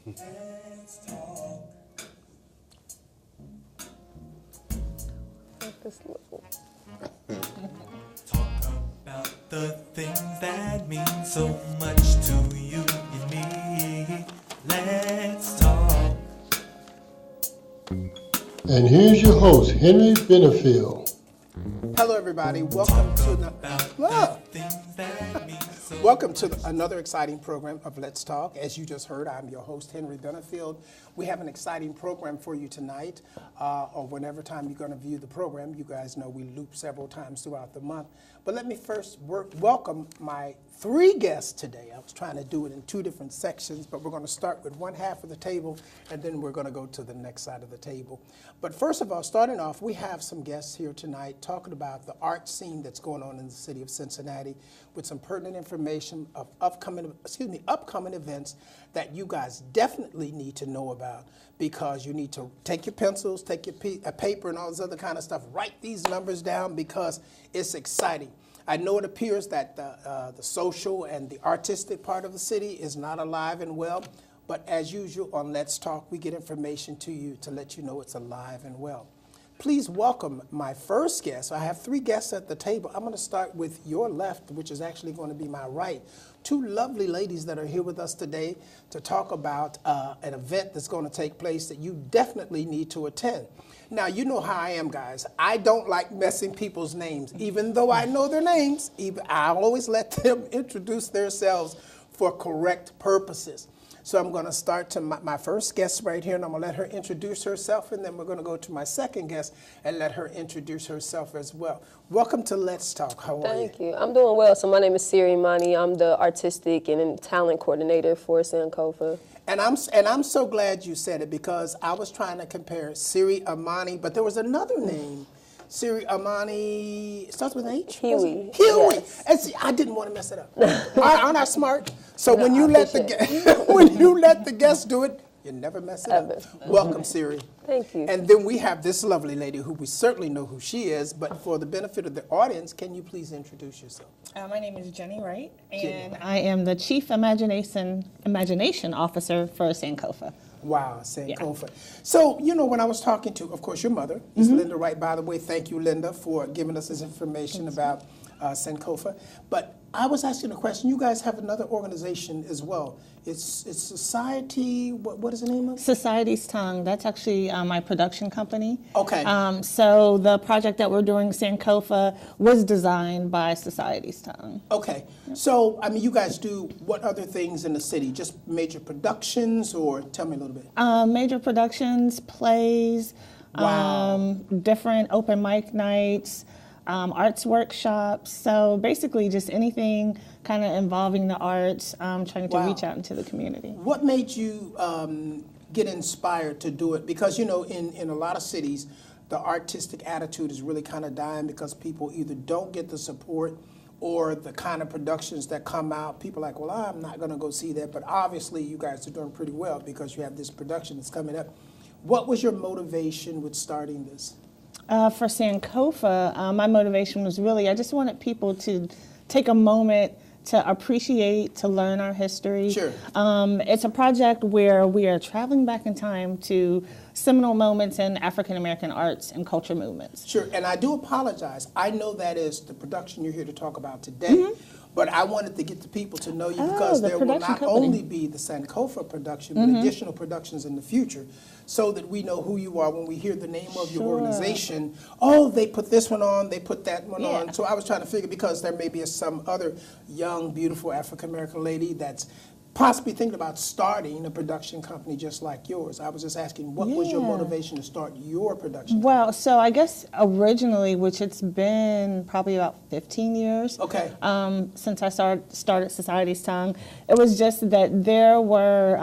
This little. Talk about the things that mean so much to you and me. Let's talk. And here's your host, Henry Benefield. Hello, everybody. Welcome to another exciting program of Let's Talk. As you just heard, I'm your host, Henry Benefield. We have an exciting program for you tonight, or whenever time you're going to view the program. You guys know we loop several times throughout the month. But let me first welcome my three guests today. I was trying to do it in two different sections, but we're going to start with one half of the table, and then we're going to go to the next side of the table. But first of all, starting off, we have some guests here tonight talking about the art scene that's going on in the city of Cincinnati with some pertinent information of upcoming events that you guys definitely need to know about, because you need to take your pencils, take your paper and all this other kind of stuff, write these numbers down because it's exciting. I know it appears that the social and the artistic part of the city is not alive and well, but as usual on Let's Talk, we get information to you to let you know it's alive and well. Please welcome my first guest. I have three guests at the table. I'm going to start with your left, which is actually going to be my right. Two lovely ladies that are here with us today to talk about an event that's going to take place that you definitely need to attend. Now, you know how I am, guys. I don't like messing people's names. Even though I know their names, I always let them introduce themselves for correct purposes. So I'm going to start to my first guest right here, and I'm going to let her introduce herself, and then we're going to go to my second guest and let her introduce herself as well. Welcome to Let's Talk. How are you? Thank you. I'm doing well. So my name is Siri Mani. I'm the artistic and talent coordinator for Sankofa. And I'm so glad you said it, because I was trying to compare Siri Amani, but there was another name. Siri Amani, starts with H? Huey. Huey. Yes. And see, I didn't want to mess it up. Aren't I smart? So when you let the guest do it, you never mess it up. Welcome, Siri. Thank you. And then we have this lovely lady who we certainly know who she is, but for the benefit of the audience, can you please introduce yourself? My name is Jenny Wright, and Jenny. I am the Chief Imagination Officer for Sankofa. Wow, Sankofa. Yeah. So, you know, when I was talking to, of course, your mother is Linda Wright. By the way, thank you, Linda, for giving us this information about Sankofa. But I was asking a question. You guys have another organization as well. It's Society, what is the name of it? Society's Tongue. That's actually my production company. Okay. So the project that we're doing, Sankofa, was designed by Society's Tongue. Okay. So, I mean, you guys do what other things in the city? Just major productions, or tell me a little bit. Major productions, plays, Wow. Different open mic nights, arts workshops. So basically just anything kind of involving the arts, trying to reach out into the community. What made you get inspired to do it? Because, you know, in a lot of cities, the artistic attitude is really kind of dying because people either don't get the support or the kind of productions that come out. People are like, well, I'm not going to go see that. But obviously, you guys are doing pretty well because you have this production that's coming up. What was your motivation with starting this? For Sankofa, my motivation was really, I just wanted people to take a moment to appreciate, to learn our history. Sure. It's a project where we are traveling back in time to seminal moments in African American arts and culture movements. Sure, and I do apologize. I know that is the production you're here to talk about today, but I wanted to get the people to know you because there will not only be the Sankofa production, but additional productions in the future, so that we know who you are when we hear the name of your organization. Oh, they put this one on, they put that one on. So I was trying to figure, because there may be some other young, beautiful African-American lady that's possibly thinking about starting a production company just like yours. I was just asking, what was your motivation to start your production? Well, so I guess originally, which it's been probably about 15 years since I started Society's Tongue, it was just that there were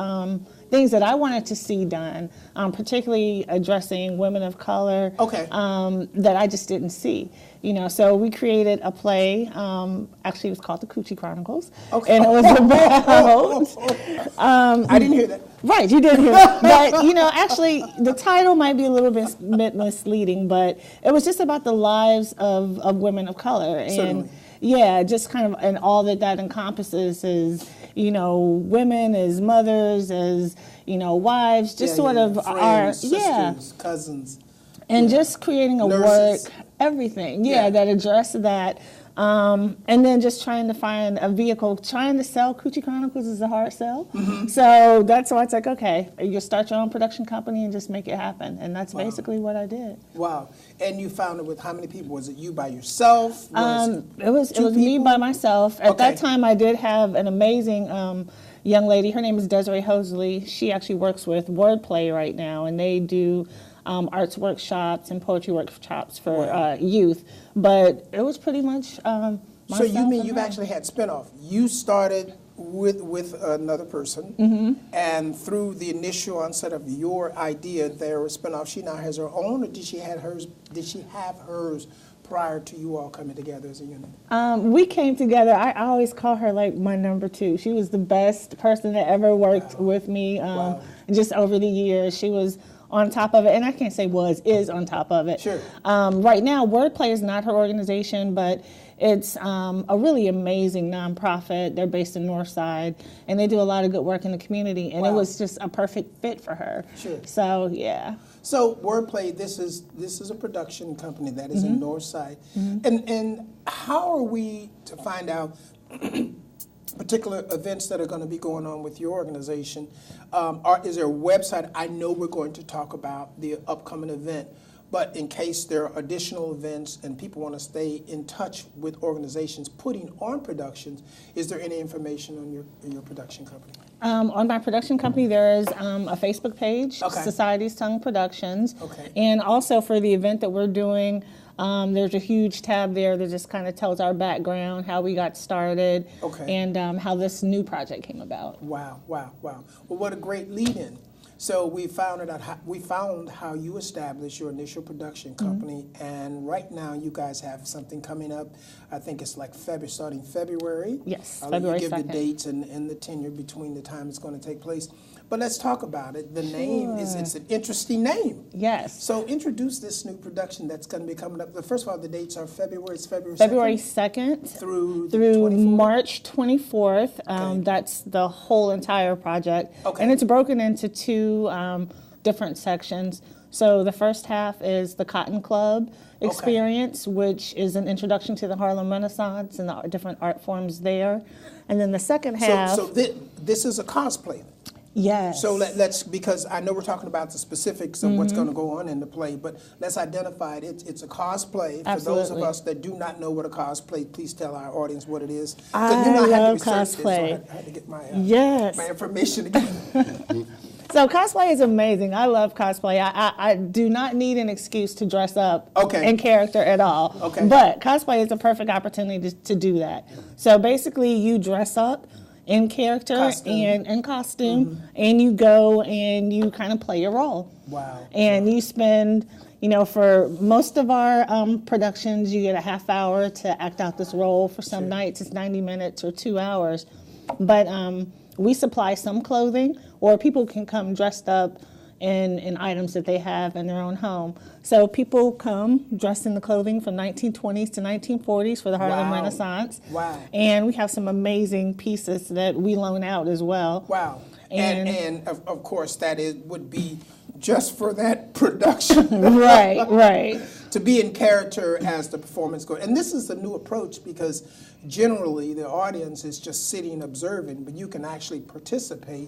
things that I wanted to see done, particularly addressing women of color, that I just didn't see. You know, so we created a play. Actually, it was called The Coochie Chronicles, and it was about. I didn't hear that. Right, you didn't hear that. But you know, actually, the title might be a little bit misleading, but it was just about the lives of women of color, and Certainly. yeah, just kind of, and all that encompasses is women, as mothers, as, wives, just friends, sisters, cousins. And just creating a nurses. work, everything, that address that. And then just trying to find a vehicle. Trying to sell Coochie Chronicles is a hard sell. Mm-hmm. So that's why it's like, okay, you start your own production company and just make it happen. And that's basically what I did. Wow. And you found it with how many people? Was it you by yourself? It was me by myself. At that time, I did have an amazing young lady. Her name is Desiree Hosley. She actually works with Wordplay right now, and they do arts workshops and poetry workshops for youth. But it was pretty much So you mean you've actually had spinoff? You started with another person, and through the initial onset of your idea, there was spinoff. She now has her own, or did she have hers? Did she have hers prior to you all coming together as a unit? We came together. I always call her like my number two. She was the best person that ever worked with me. Just over the years, she was on top of it, and I can't say is on top of it. Sure. Right now, Wordplay is not her organization, but it's a really amazing nonprofit. They're based in Northside, and they do a lot of good work in the community, and it was just a perfect fit for her. Sure. So, yeah. So Wordplay, this is a production company that is in Northside. And how are we to find out particular events that are going to be going on with your organization? Is there a website? I know we're going to talk about the upcoming event, but in case there are additional events and people want to stay in touch with organizations putting on productions, is there any information on your production company? On my production company, there is a Facebook page, Society's Tongue Productions. Okay. And also for the event that we're doing, there's a huge tab there that just kind of tells our background, how we got started, and how this new project came about. Wow. Well, what a great lead-in. So we found how you established your initial production company, and right now you guys have something coming up. I think it's like starting February. Yes, February 2nd. Give 2nd. the dates and the tenure between the time it's going to take place. But let's talk about it. The name it's an interesting name. Yes. So introduce this new production that's going to be coming up. First of all, the dates are February 2nd. February 2nd through 24th? March 24th. That's the whole entire project. Okay. And it's broken into two different sections. So the first half is the Cotton Club experience, which is an introduction to the Harlem Renaissance and the different art forms there. And then the second half. So this is a cosplay. Yes. So let's, because I know we're talking about the specifics of what's going to go on in the play, but let's identify it. It's a cosplay. Absolutely. For those of us that do not know what a cosplay, please tell our audience what it is. I love cosplay. This, so I had to get my my information again. So cosplay is amazing. I love cosplay. I do not need an excuse to dress up in character at all. Okay. But cosplay is a perfect opportunity to do that. So basically you dress up in character and in costume, and you go and you kind of play your role. Wow. And you spend, for most of our productions, you get a half hour to act out this role. For some nights, it's 90 minutes or 2 hours. But we supply some clothing, or people can come dressed up in items that they have in their own home. So people come dressed in the clothing from 1920s to 1940s for the Harlem Renaissance. Wow. And we have some amazing pieces that we loan out as well. Wow. And of course that would be just for that production. Right. To be in character as the performance goes. And this is a new approach because generally the audience is just sitting observing, but you can actually participate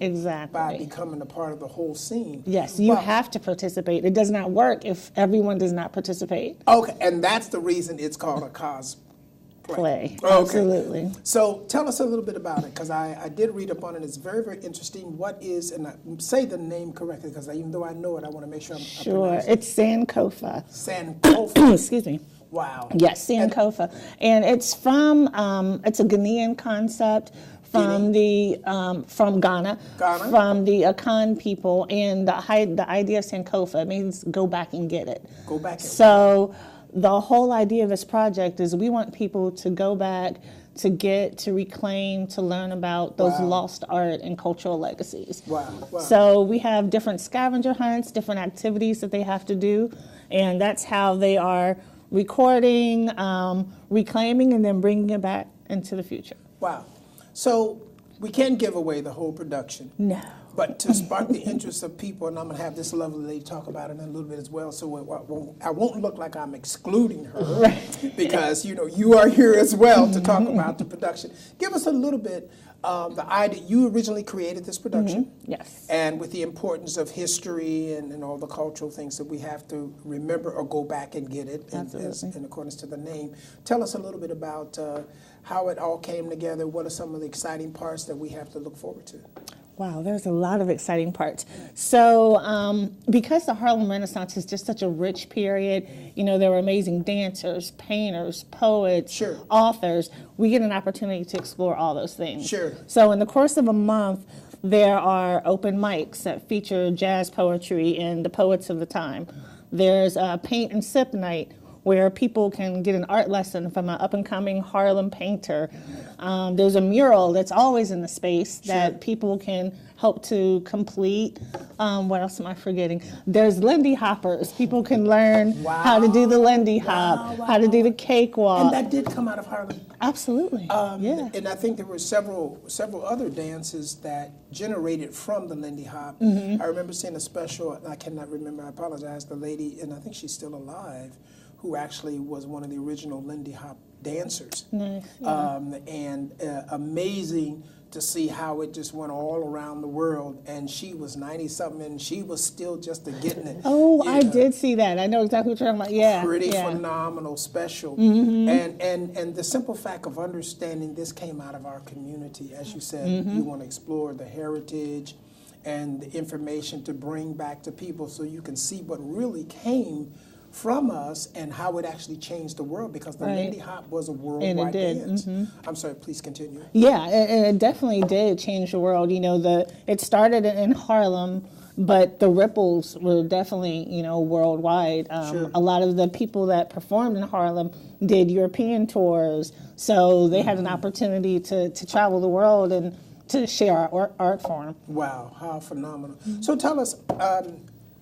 by becoming a part of the whole scene. Yes, you have to participate. It does not work if everyone does not participate. Okay, and that's the reason it's called a cosplay. Okay. Absolutely. So tell us a little bit about it, because I did read up on it. It's very, very interesting. What is, and I say the name correctly, because even though I know it, I want to make sure I'm Sure, it's Sankofa. Sankofa. Excuse me. Wow. Yes, Sankofa. And it's from, it's a Ghanaian concept from from Ghana, from the Akan people. And the idea of Sankofa means go back and get it. Go back and So the whole idea of this project is we want people to go back, to get, to reclaim, to learn about those lost art and cultural legacies. Wow. So we have different scavenger hunts, different activities that they have to do, and that's how they are recording, reclaiming, and then bringing it back into the future. Wow. So We can't give away the whole production. No. But to spark the interest of people, and I'm going to have this lovely lady talk about it in a little bit as well, so I won't look like I'm excluding her, Right. because you are here as well to talk about the production. Give us a little bit the idea. You originally created this production, Yes. and with the importance of history and all the cultural things that we have to remember or go back and get it in accordance to the name. Tell us a little bit about how it all came together. What are some of the exciting parts that we have to look forward to? Wow, there's a lot of exciting parts. So because the Harlem Renaissance is just such a rich period, there were amazing dancers, painters, poets, Sure. authors. We get an opportunity to explore all those things. Sure. So in the course of a month, there are open mics that feature jazz poetry and the poets of the time. There's a paint and sip night where people can get an art lesson from an up-and-coming Harlem painter. There's a mural that's always in the space that people can help to complete. What else am I forgetting? There's Lindy Hoppers. People can learn how to do the Lindy Hop, how to do the cakewalk. And that did come out of Harlem. Absolutely, yeah. And I think there were several other dances that generated from the Lindy Hop. I remember seeing a special, I cannot remember, I apologize, the lady, and I think she's still alive, who actually was one of the original Lindy Hop dancers. Nice, yeah. And amazing to see how it just went all around the world. And she was 90-something, and she was still just getting it. Oh, I did see that. I know exactly what you're talking about. Yeah, Pretty yeah. phenomenal special. And the simple fact of understanding this came out of our community. As you said, you want to explore the heritage and the information to bring back to people so you can see what really came from us and how it actually changed the world, because the Lindy Hop was a worldwide dance. I'm sorry, please continue. Yeah, and it definitely did change the world. It started in Harlem, but the ripples were definitely, worldwide. Sure. A lot of the people that performed in Harlem did European tours, so they had an opportunity to travel the world and to share our art form. Wow, how phenomenal. So tell us,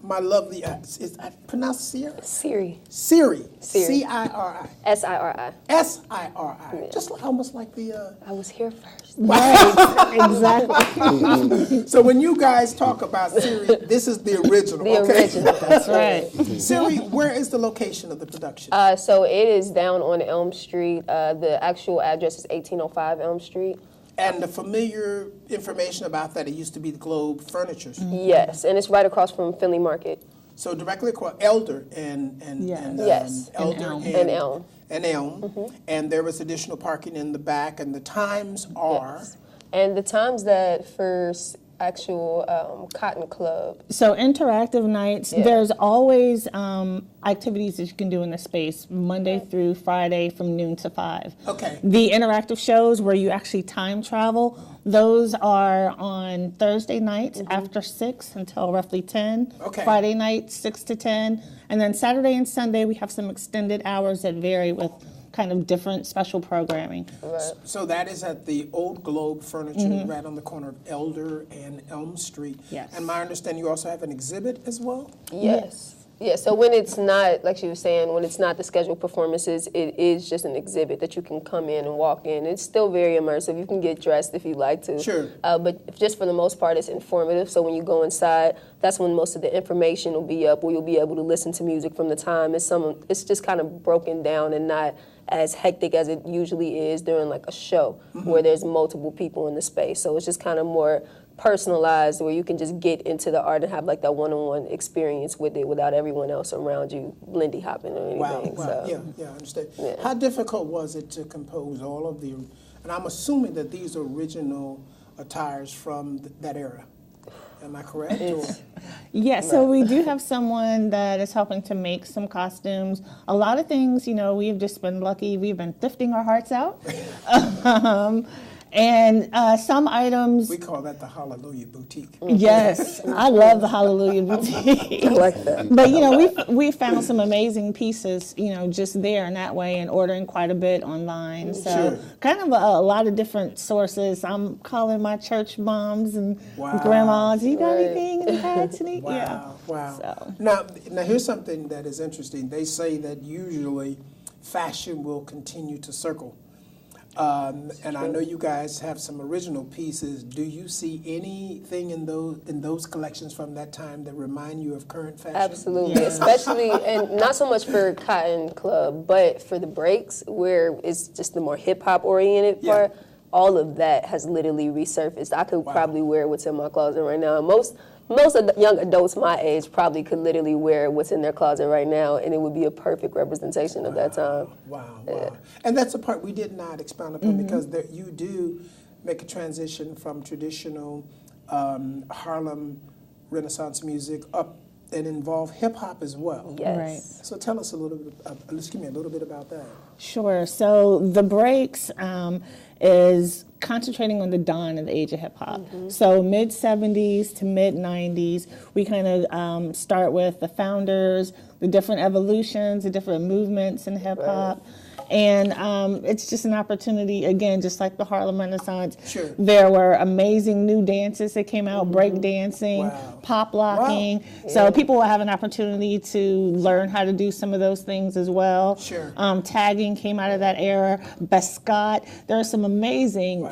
my lovely, is I pronounce Siri? Siri. Siri. Siri. C-I-R-I. S-I-R-I. S-I-R-I. Yeah. Just almost like the... I was here first. Right, exactly. So when you guys talk about Siri, this is the original, The original. That's right. Siri, where is the location of the production? So it is down on Elm Street. The actual address is 1805 Elm Street. And the familiar information about that, it used to be the Globe Furnitures. Yes, and it's right across from Finley Market. So directly across Elder and Yes. Elder And Elm. And Elm. And there was additional parking in the back, and the times are? Yes. And the times that for actual Cotton Club. So interactive nights, there's always activities that you can do in the space, Monday through Friday from noon to 5. Okay. The interactive shows where you actually time travel, those are on Thursday nights after 6 until roughly 10. Okay. Friday nights, 6 to 10. And then Saturday and Sunday, we have some extended hours that vary with kind of different special programming. Right. So that is at the Old Globe Furniture, right on the corner of Elder and Elm Street. Yes. And my understanding, you also have an exhibit as well? Yes. Yeah, so when it's not, like she was saying, when it's not the scheduled performances, it is just an exhibit that you can come in and walk in. It's still very immersive. You can get dressed if you like to. Sure. But just for the most part, it's informative. So when you go inside, that's when most of the information will be up, where you'll be able to listen to music from the time. It's just kind of broken down and not as hectic as it usually is during like a show where there's multiple people in the space. So it's just kind of more personalized, where you can just get into the art and have like that one-on-one experience with it without everyone else around you Lindy hopping or anything. Wow. So, Yeah, I understand. Yeah. How difficult was it to compose all of the, and I'm assuming that these are original attires from that era. Am I correct? Yeah, so we do have someone that is helping to make some costumes. A lot of things, we've just been lucky. We've been thrifting our hearts out. And some items... We call that the Hallelujah Boutique. Yes, I love the Hallelujah Boutique. I like that. But, we found some amazing pieces, just there in that way, and ordering quite a bit online. So Sure. kind of a lot of different sources. I'm calling my church moms and grandmas. You got anything in the past? Wow. So. Now here's something that is interesting. They say that usually fashion will continue to circle. And I know you guys have some original pieces. Do you see anything in those collections from that time that remind you of current fashion? Absolutely, especially, and not so much for Cotton Club, but for the breaks, where it's just the more hip-hop oriented part. All of that has literally resurfaced. I could probably wear what's in my closet right now. Most of the young adults my age probably could literally wear what's in their closet right now, and it would be a perfect representation of that time. Wow. And that's the part we did not expound upon, because you do make a transition from traditional Harlem Renaissance music up and involve hip-hop as well. Yes. Right. So tell us a little bit, let's give me a little bit about that. Sure. So the breaks is concentrating on the dawn of the age of hip hop. So mid 70s to mid 90s, we kind of start with the founders, the different evolutions, the different movements in hip hop. And it's just an opportunity, again, just like the Harlem Renaissance. Sure. There were amazing new dances that came out, break dancing, pop locking. Wow. So people will have an opportunity to learn how to do some of those things as well. Sure. Tagging came out of that era. Bescott. There are some amazing,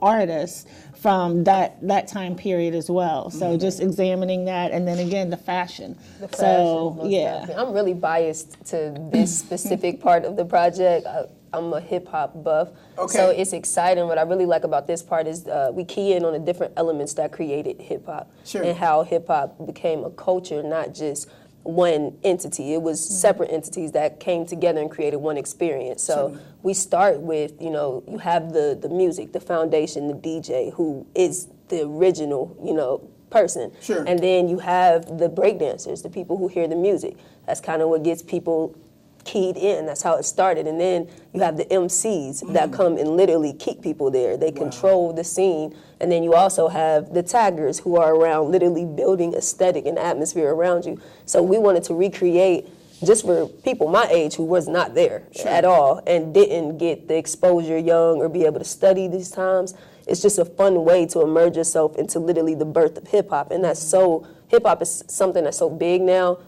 artists from that time period as well. So just examining that, and then again the fashion. I'm really biased to this specific part of the project. I'm a hip hop buff, so it's exciting. What I really like about this part is we key in on the different elements that created hip hop, and how hip hop became a culture, not just one entity. It was separate entities that came together and created one experience. So we start with, you have the music, the foundation, the DJ, who is the original, person. Sure. And then you have the breakdancers, the people who hear the music. That's kind of what gets people keyed in. That's how it started. And then you have the MCs that come and literally keep people there. They control the scene. And then you also have the taggers who are around literally building aesthetic and atmosphere around you. So we wanted to recreate, just for people my age who was not there at all and didn't get the exposure young or be able to study these times. It's just a fun way to immerse yourself into literally the birth of hip hop. And that's hip hop is something that's so big now,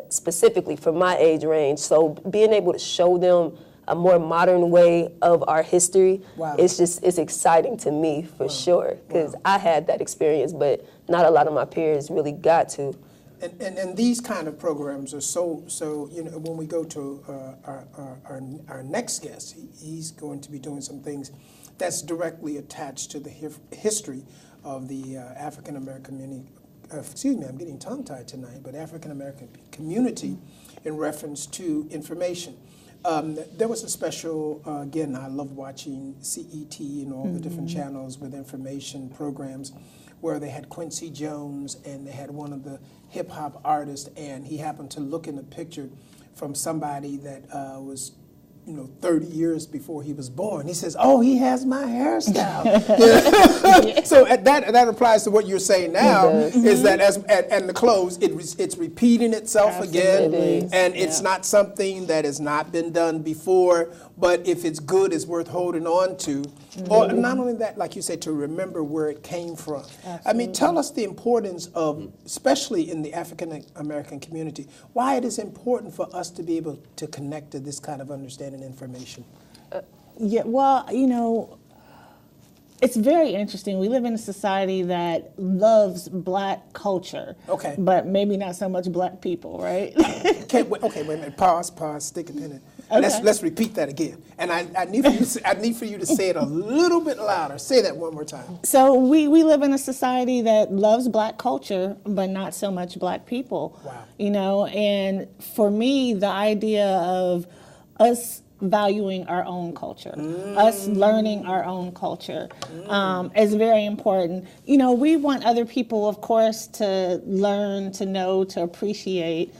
specifically for my age range. So being able to show them a more modern way of our history, it's exciting to me for sure, because I had that experience, but not a lot of my peers really got to. And these kind of programs are so when we go to our next guest, he's going to be doing some things that's directly attached to the history of the African American community. Excuse me, I'm getting tongue-tied tonight, but African American community in reference to information. There was a special, again, I love watching CET and all the different channels with information programs, where they had Quincy Jones and they had one of the hip-hop artists, and he happened to look in a picture from somebody that was 30 years before he was born. He says, "Oh, he has my hairstyle." So that applies to what you're saying now. Is that and the clothes, it's repeating itself again, and it's not something that has not been done before. But if it's good, it's worth holding on to. Or not only that, like you said, to remember where it came from. Absolutely. I mean, tell us the importance of, especially in the African American community, why it is important for us to be able to connect to this kind of understanding information. It's very interesting. We live in a society that loves black culture, but maybe not so much black people, right? Wait a minute. Pause. Stick a pin in it. Let's repeat that again. And I need for you to say it a little bit louder. Say that one more time. So we live in a society that loves black culture, but not so much black people. Wow. And for me, the idea of us valuing our own culture, us learning our own culture is very important. We want other people, of course, to learn, to know, to appreciate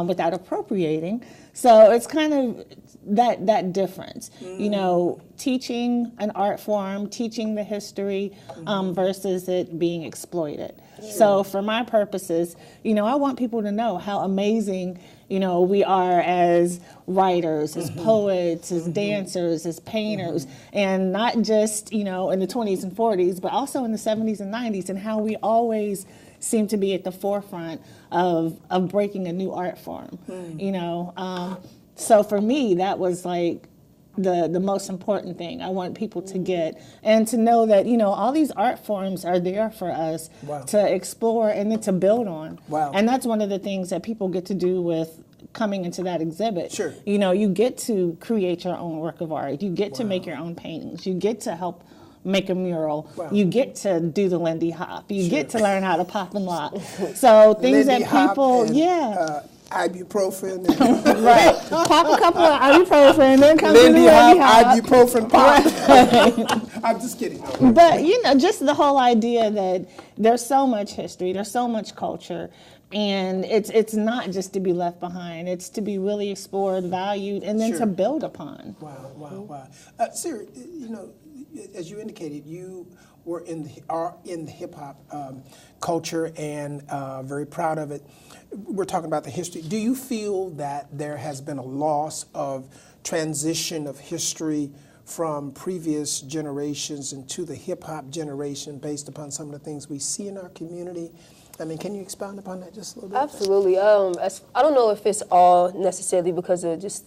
without appropriating. So it's kind of that difference, teaching an art form, teaching the history versus it being exploited. So for my purposes, I want people to know how amazing, we are as writers, as poets, as dancers, as painters, and not just, in the 20s and 40s, but also in the 70s and 90s, and how we always seem to be at the forefront of breaking a new art form, So for me, that was like the most important thing. I want people to get and to know that, all these art forms are there for us to explore and then to build on. Wow. And that's one of the things that people get to do with coming into that exhibit. Sure. You get to create your own work of art. You get to make your own paintings. You get to help make a mural. Wow. You get to do the Lindy Hop. You get to learn how to pop and lock. So things Lindy that people, and, ibuprofen. Right. Pop a couple of ibuprofen, then come Lindy to the Lindy Hop, Hop. ibuprofen pop. I'm just kidding. But, just the whole idea that there's so much history, there's so much culture, and it's not just to be left behind. It's to be really explored, valued, and then to build upon. Wow. Siri, as you indicated, you were in the hip hop culture and very proud of it. We're talking about the history. Do you feel that there has been a loss of transition of history from previous generations into the hip hop generation based upon some of the things we see in our community? I mean, can you expound upon that just a little bit? Absolutely. I don't know if it's all necessarily because of just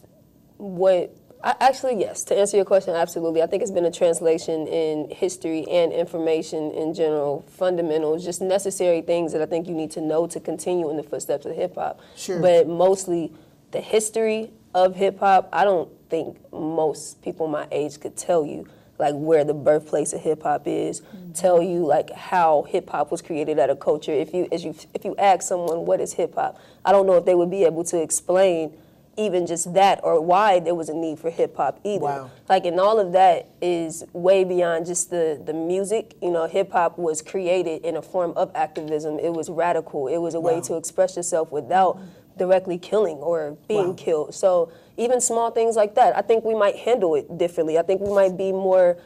what. Actually, yes. To answer your question, absolutely. I think it's been a translation in history and information in general, fundamentals, just necessary things that I think you need to know to continue in the footsteps of hip-hop. Sure. But mostly the history of hip-hop, I don't think most people my age could tell you, like, where the birthplace of hip-hop is, tell you, like, how hip-hop was created at a culture. If you ask someone, what is hip-hop, I don't know if they would be able to explain even just that or why there was a need for hip-hop either. Wow. Like, and all of that is way beyond just the music. Hip-hop was created in a form of activism. It was radical. It was a way to express yourself without directly killing or being killed. So even small things like that, I think we might handle it differently. I think we might be more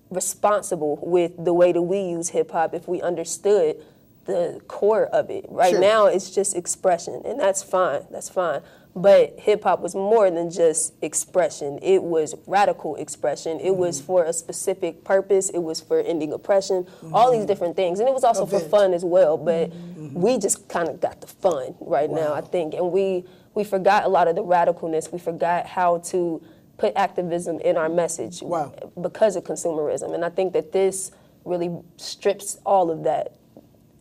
responsible with the way that we use hip-hop if we understood the core of it. Right now, it's just expression, and that's fine. That's fine. But hip-hop was more than just expression. It was radical expression. It was for a specific purpose. It was for ending oppression, all these different things. And it was also for fun as well, but we just kind of got the fun right now, I think. And we forgot a lot of the radicalness. We forgot how to put activism in our message because of consumerism. And I think that this really strips all of that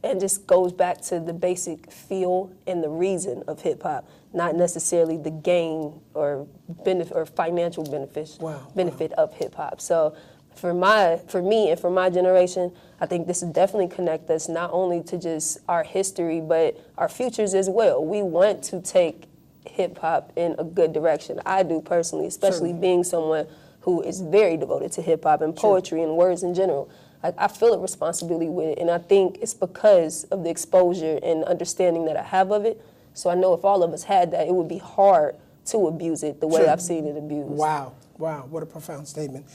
and just goes back to the basic feel and the reason of hip-hop, not necessarily the gain or benefit or financial benefit of hip-hop. So for me and for my generation, I think this will definitely connect us not only to just our history, but our futures as well. We want to take hip-hop in a good direction. I do personally, especially being someone who is very devoted to hip-hop and poetry and words in general. I feel a responsibility with it, and I think it's because of the exposure and understanding that I have of it. So I know if all of us had that, it would be hard to abuse it the way I've seen it abused. Wow, what a profound statement.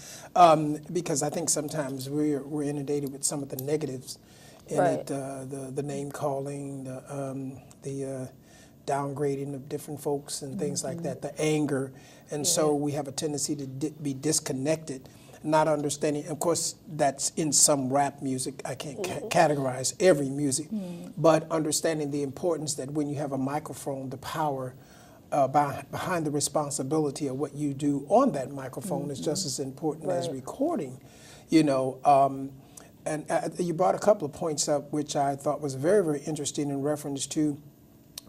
Because I think sometimes we're inundated with some of the negatives in it, the name calling, the downgrading of different folks and things like that, the anger, and so we have a tendency to be disconnected. Not understanding, of course, that's in some rap music. I can't categorize every music, but understanding the importance that when you have a microphone, the power behind the responsibility of what you do on that microphone is just as important as recording, And you brought a couple of points up, which I thought was very, very interesting in reference to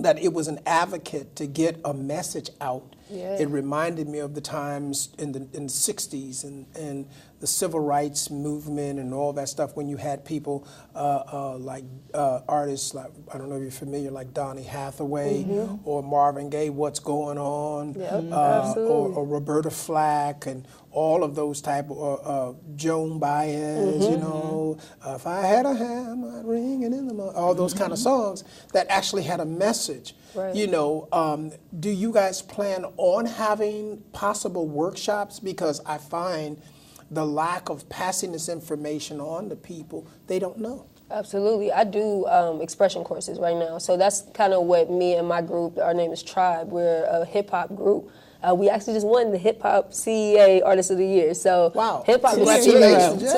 that it was an advocate to get a message out. It reminded me of the times in the 60s and the civil rights movement and all that stuff when you had people like artists like, I don't know if you're familiar, like Donny Hathaway or Marvin Gaye, What's Going On, or Roberta Flack and all of those type of Joan Baez, if I had a hammer, I'd ring it in the morning, all those kind of songs that actually had a message. Do you guys plan on having possible workshops? Because I find the lack of passing this information on to people, they don't know. Absolutely. I do expression courses right now. So that's kind of what me and my group, our name is Tribe. We're a hip-hop group. We actually just won the Hip Hop CEA Artist of the Year. So hip-hop is serious.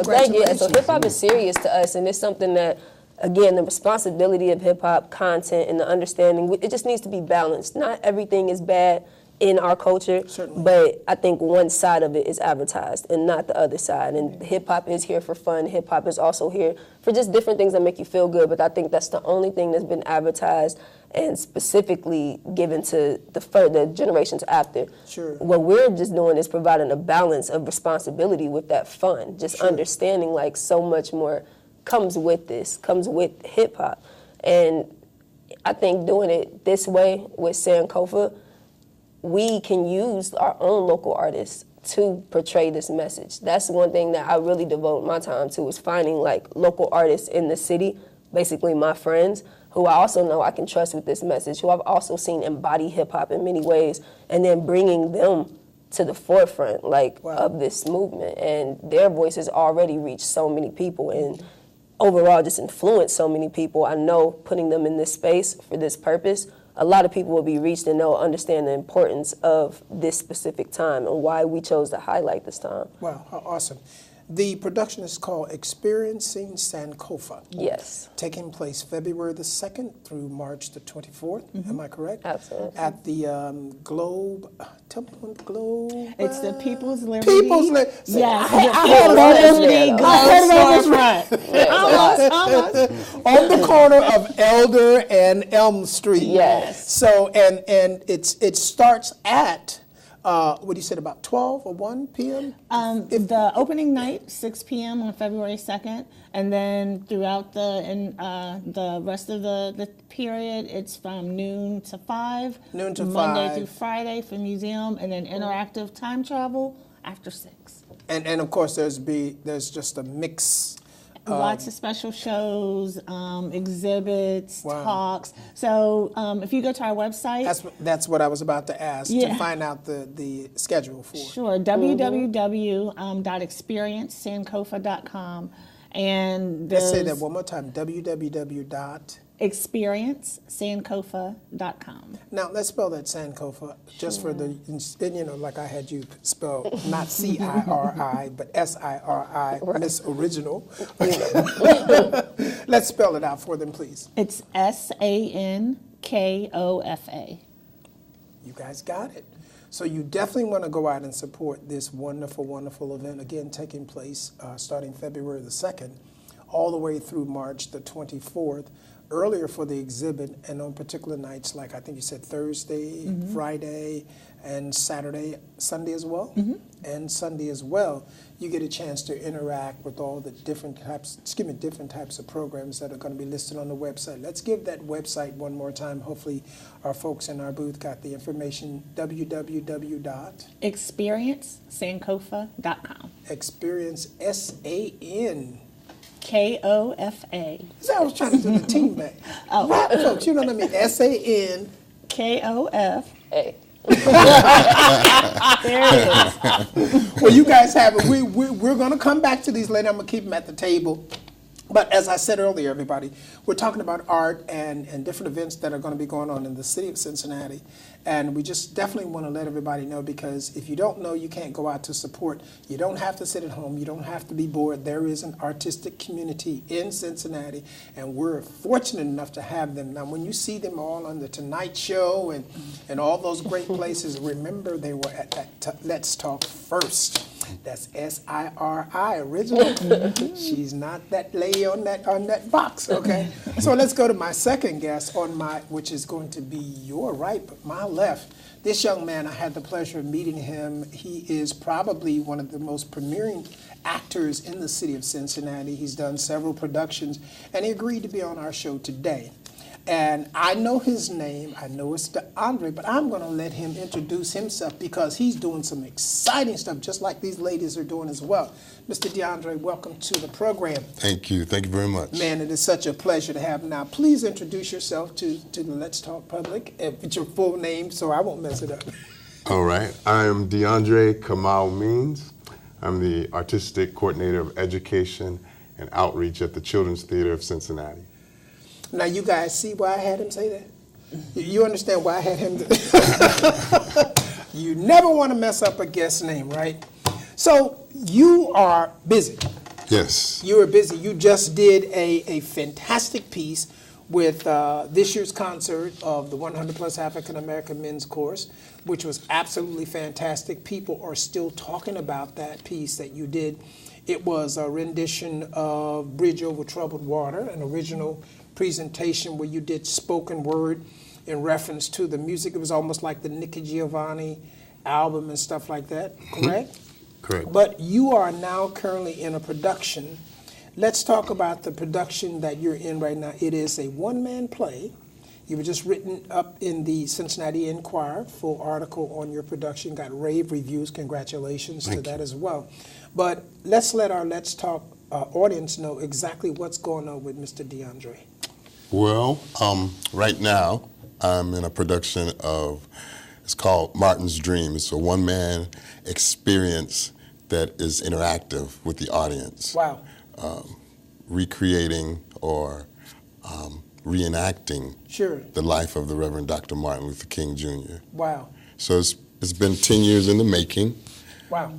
Thank you. So hip-hop is serious to us, and it's something that, again, the responsibility of hip-hop content and the understanding, it just needs to be balanced. Not everything is bad. in our culture. Certainly. But I think one side of it is advertised and not the other side. And hip hop is here for fun. Hip hop is also here for just different things that make you feel good. But I think that's the only thing that's been advertised and specifically given to the generations after. Sure. What we're just doing is providing a balance of responsibility with that fun, just understanding like so much more comes with this, comes with hip hop. And I think doing it this way with Sankofa, we can use our own local artists to portray this message. That's one thing that I really devote my time to, is finding like local artists in the city, basically my friends, who I also know I can trust with this message, who I've also seen embody hip hop in many ways, and then bringing them to the forefront of this movement. And their voices already reach so many people and overall just influence so many people. I know putting them in this space for this purpose, a lot of people will be reached and they'll understand the importance of this specific time and why we chose to highlight this time. Wow, how awesome. The production is called Experiencing Sankofa. Yes. Taking place February the 2nd through March the 24th. Am I correct? Absolutely. At the Globe. Tell me when the Globe. It's the People's Liberty. People's Liberty. Yes. I heard about Almost. on the corner of Elder and Elm Street. Yes. So and it starts at what you said, about 12 or 1 p.m.? The opening night, 6 p.m. on February 2nd, and then throughout the rest of the period, it's from noon to 5. Noon to 5. Monday through Friday for museum, and then interactive time travel after 6. And of course, there's just a mix. Lots of special shows, exhibits, Wow. talks. So if you go to our website, That's what I was about to ask, to find out the schedule for. Sure, www.experiencesankofa.com. And Let's say that one more time, experiencesankofa.com. Now, let's spell that Sankofa, just for the, like I had you spell, not C-I-R-I, but S-I-R-I, Miss Original. Let's spell it out for them, please. It's Sankofa. You guys got it. So you definitely want to go out and support this wonderful, wonderful event, again, taking place starting February the 2nd, all the way through March the 24th. Earlier for the exhibit, and on particular nights, like I think you said Thursday, Friday, and Saturday, Sunday as well, and Sunday as well, you get a chance to interact with all the different types of programs that are going to be listed on the website. Let's give that website one more time. Hopefully our folks in our booth got the information. Experiencesankofa.com. Experience, S-A-N. K-O-F-A. So I was trying to do the team back. Rap folks, you know what I mean? S-A-N. K-O-F-A. There it is. Well, you guys have it. We're going to come back to these later. I'm going to keep them at the table. But as I said earlier, everybody, we're talking about art and different events that are going to be going on in the city of Cincinnati. And we just definitely want to let everybody know, because if you don't know, you can't go out to support. You don't have to sit at home. You don't have to be bored. There is an artistic community in Cincinnati, and we're fortunate enough to have them. Now, when you see them all on the Tonight Show and all those great places, remember they were at that Let's Talk first. That's S-I-R-I, original. She's not that lady on that box, okay? So let's go to my second guest which is going to be your right, but my left. This young man, I had the pleasure of meeting him. He is probably one of the most premiering actors in the city of Cincinnati. He's done several productions, and he agreed to be on our show today. And I know his name, I know it's DeAndre, but I'm going to let him introduce himself, because he's doing some exciting stuff, just like these ladies are doing as well. Mr. DeAndre, welcome to the program. Thank you very much. Man, it is such a pleasure to have him. Now, please introduce yourself to the Let's Talk public, with your full name, so I won't mess it up. All right, I am DeAndre Kamal Means. I'm the Artistic Coordinator of Education and Outreach at the Children's Theater of Cincinnati. Now, you guys see why I had him say that? You understand why I had him? You never want to mess up a guest's name, right? So you are busy. Yes. You are busy. You just did a fantastic piece with this year's concert of the 100 Plus African American Men's Course, which was absolutely fantastic. People are still talking about that piece that you did. It was a rendition of Bridge Over Troubled Water, an original presentation where you did spoken word in reference to the music. It was almost like the Nikki Giovanni album and stuff like that, correct? Correct. But you are now currently in a production. Let's talk about the production that you're in right now. It is a one-man play. You were just written up in the Cincinnati Enquirer, full article on your production, got rave reviews. Congratulations to that as well. But let's let our Let's Talk audience know exactly what's going on with Mr. DeAndre. Well, right now I'm in a production of, it's called Martin's Dream. It's a one-man experience that is interactive with the audience. Wow. Recreating or reenacting Sure. the life of the Reverend Dr. Martin Luther King Jr. Wow. So it's been 10 years in the making. Wow.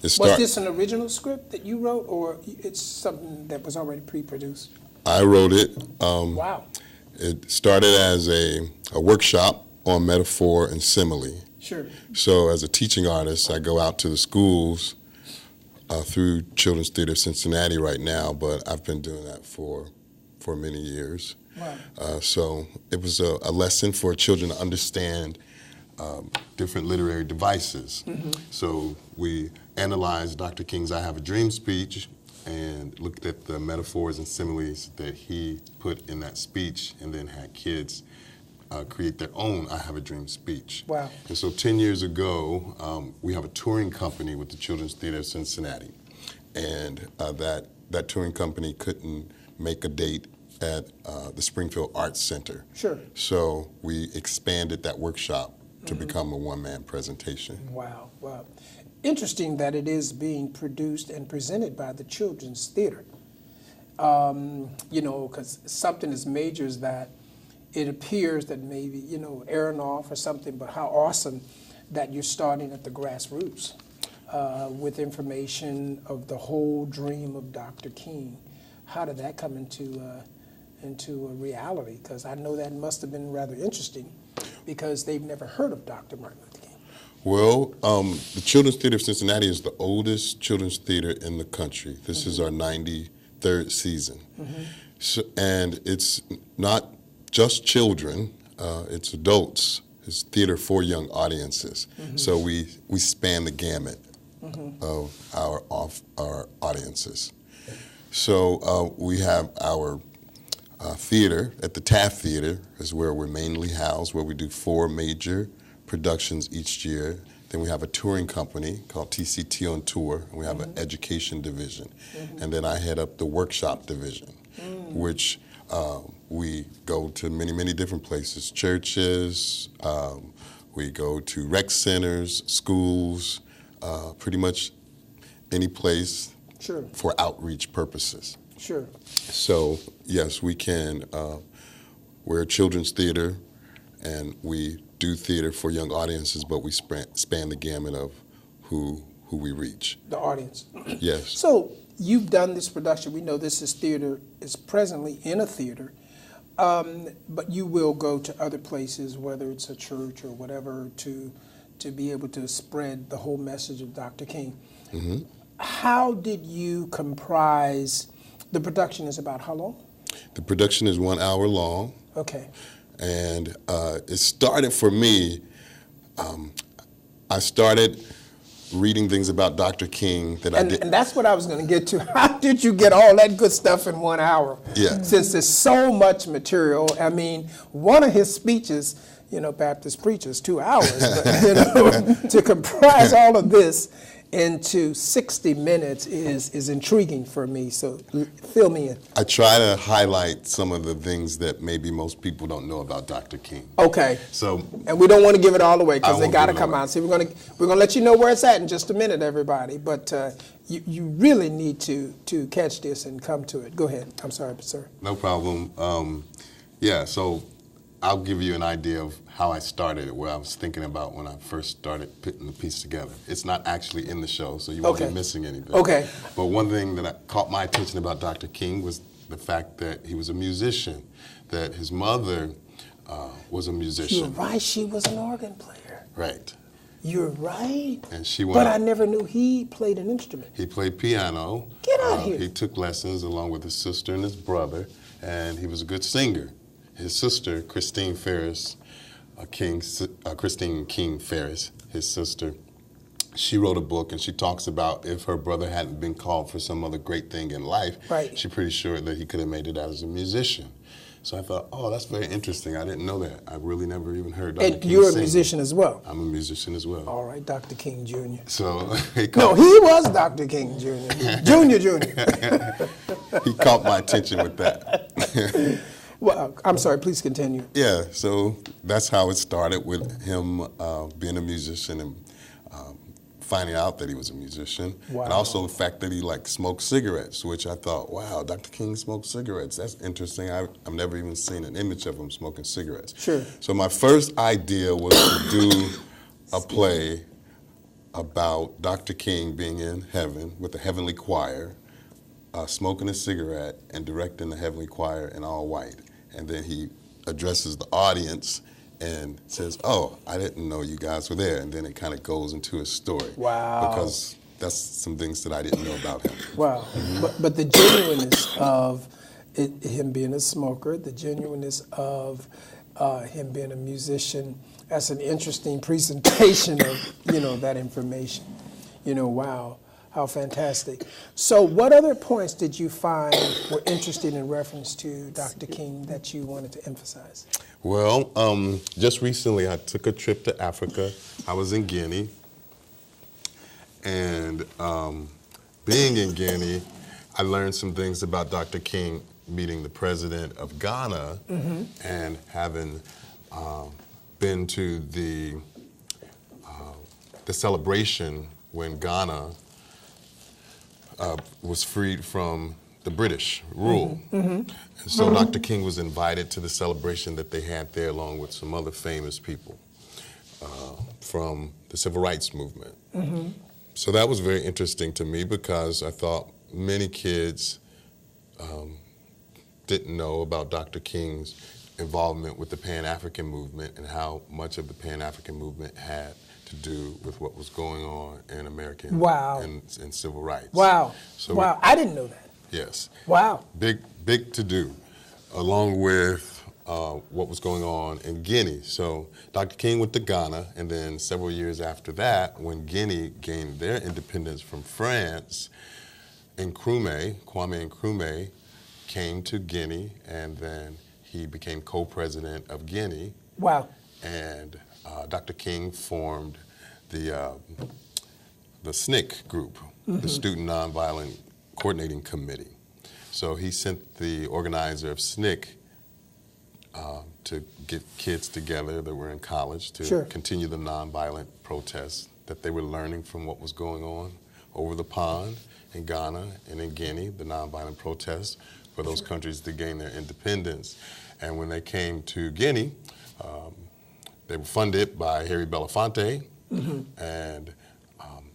Was this an original script that you wrote, or it's something that was already pre-produced? I wrote it. Wow. It started as a workshop on metaphor and simile. Sure. So as a teaching artist, I go out to the schools through Children's Theater of Cincinnati right now, but I've been doing that for many years. Wow. So it was a lesson for children to understand different literary devices. Mm-hmm. So we analyzed Dr. King's I Have a Dream speech and looked at the metaphors and similes that he put in that speech, and then had kids create their own I Have a Dream speech. Wow. And so 10 years ago, we have a touring company with the Children's Theater of Cincinnati, and that touring company couldn't make a date at the Springfield Arts Center. Sure. So we expanded that workshop to become a one-man presentation. Wow, wow. Interesting that it is being produced and presented by the Children's Theater. You know, because something as major as that, it appears that maybe, you know, Aronoff or something, but how awesome that you're starting at the grassroots with information of the whole dream of Dr. King. How did that come into a reality? Because I know that must have been rather interesting, because they've never heard of Dr. Martin Luther King. Well, the Children's Theater of Cincinnati is the oldest children's theater in the country. This is our 93rd season. So, and it's not just children, it's adults. It's theater for young audiences. So we span the gamut of our audiences. So we have our theater at the Taft Theater is where we're mainly housed, where we do 4 major productions each year. Then we have a touring company called TCT on Tour, and we have an education division. And then I head up the workshop division, which we go to many, many different places, churches, we go to rec centers, schools, pretty much any place for outreach purposes. Sure. So, yes, we can, we're a children's theater, and we do theater for young audiences, but we span the gamut of who we reach. The audience. Yes. So, you've done this production. We know this is presently in a theater, but you will go to other places, whether it's a church or whatever, to be able to spread the whole message of Dr. King. How did you comprise? The production is about how long? The production is 1 hour long. Okay. And it started for me, I started reading things about Dr. King that I didn't. And that's what I was going to get to. How did you get all that good stuff in 1 hour? Yeah. Since there's so much material. I mean, one of his speeches, you know, Baptist preachers, 2 hours, but, you know, to comprise all of this into 60 minutes is intriguing for me, so fill me in. I try to highlight some of the things that maybe most people don't know about Dr. King. Okay. So, and we don't want to give it all away because they got to come out. So we're gonna let you know where it's at in just a minute, everybody. But you really need to catch this and come to it. Go ahead. I'm sorry, sir. No problem. Yeah. So I'll give you an idea of how I started it, what I was thinking about when I first started putting the piece together. It's not actually in the show, so you won't be missing anything. Okay. But one thing that caught my attention about Dr. King was the fact that he was a musician, that his mother was a musician. You're right, she was an organ player. Right. You're right. And she went. But I never knew he played an instrument. He played piano. Get out here. He took lessons along with his sister and his brother, and he was a good singer. His sister, Christine King Ferris, his sister, she wrote a book and she talks about if her brother hadn't been called for some other great thing in life, right, she's pretty sure that he could have made it out as a musician. So I thought, oh, that's very interesting. I didn't know that. I really never even heard Dr. King And you're sing. a musician as well? I'm a musician as well. All right, Dr. King Jr. So he was Dr. King Jr. Junior. He caught my attention with that. Well, I'm sorry, please continue. Yeah, so that's how it started with him being a musician and finding out that he was a musician. Wow. And also the fact that he smoked cigarettes, which I thought, wow, Dr. King smoked cigarettes. That's interesting. I've never even seen an image of him smoking cigarettes. Sure. So my first idea was to do a play about Dr. King being in heaven with the heavenly choir, smoking a cigarette and directing the heavenly choir in all white. And then he addresses the audience and says, oh, I didn't know you guys were there. And then it kind of goes into his story. Wow. Because that's some things that I didn't know about him. Wow. But the genuineness of him being a smoker, the genuineness of him being a musician, that's an interesting presentation of, that information. Wow. How fantastic. So what other points did you find were interesting in reference to Dr. King that you wanted to emphasize? Well, just recently I took a trip to Africa. I was in Guinea. And being in Guinea, I learned some things about Dr. King meeting the president of Ghana, and having been to the celebration when Ghana was freed from the British rule. And so Dr. King was invited to the celebration that they had there along with some other famous people from the civil rights movement. So that was very interesting to me because I thought many kids didn't know about Dr. King's involvement with the Pan-African movement and how much of the Pan-African movement had to do with what was going on in American and civil rights. Wow. So I didn't know that. Yes. Wow. Big to do, along with what was going on in Guinea. So Dr. King went to Ghana, and then several years after that, when Guinea gained their independence from France, Kwame Nkrumah came to Guinea, and then he became co-president of Guinea. Wow. And Dr. King formed the SNCC group, the Student Nonviolent Coordinating Committee. So he sent the organizer of SNCC to get kids together that were in college to continue the nonviolent protests that they were learning from what was going on over the pond in Ghana and in Guinea, the nonviolent protests for those countries to gain their independence. And when they came to Guinea, they were funded by Harry Belafonte, and